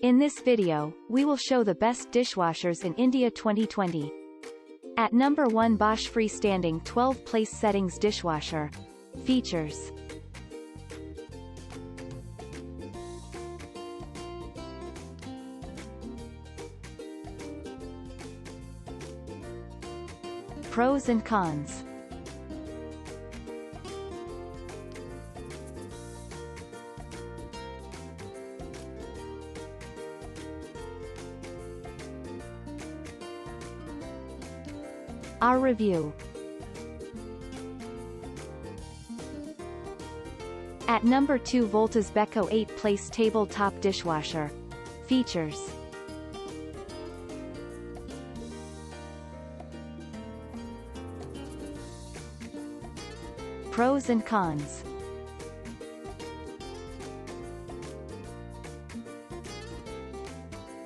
In this video, we will show the best dishwashers in India 2020. At number 1, Bosch freestanding 12-place settings dishwasher. Features. Pros and cons. Our review. At number 2, Voltas Beko 8-place tabletop dishwasher. Features. Pros and cons.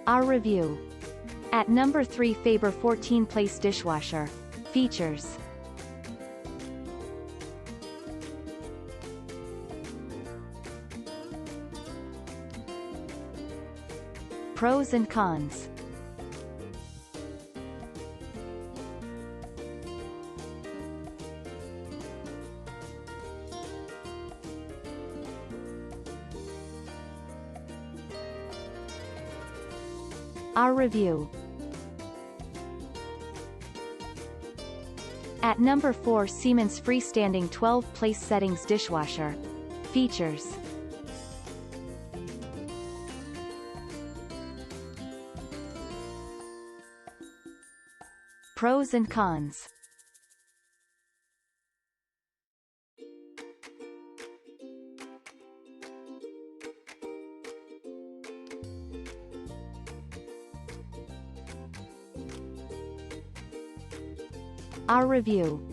Our review. At number 3, FABER 14-place dishwasher. Features. Pros and cons. Our review. At number 4, Siemens freestanding 12-place settings dishwasher. Features. Pros and cons. Our review.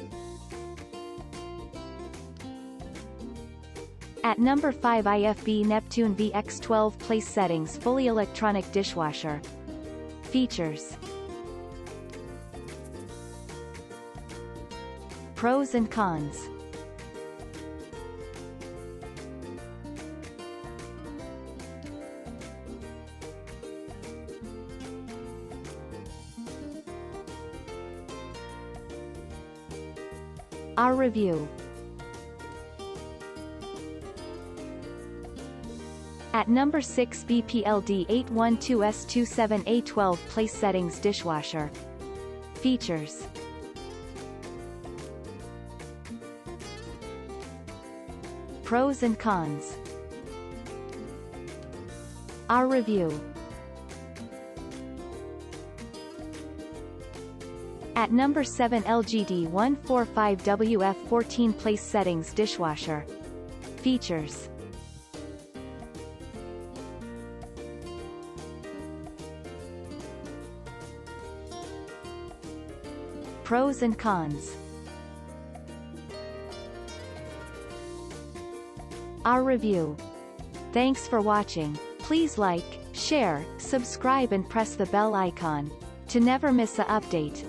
At number 5, IFB Neptune VX 12-place settings fully electronic dishwasher. Features. Pros and cons. Our review. At number 6, BPLD 812S27A 12-place settings dishwasher. Features. Pros and cons. Our review. At number 7, LGD 145WF 14-place settings dishwasher. Features. Pros and cons. Our review. Thanks for watching. Please like, share, subscribe and press the bell icon to never miss an update.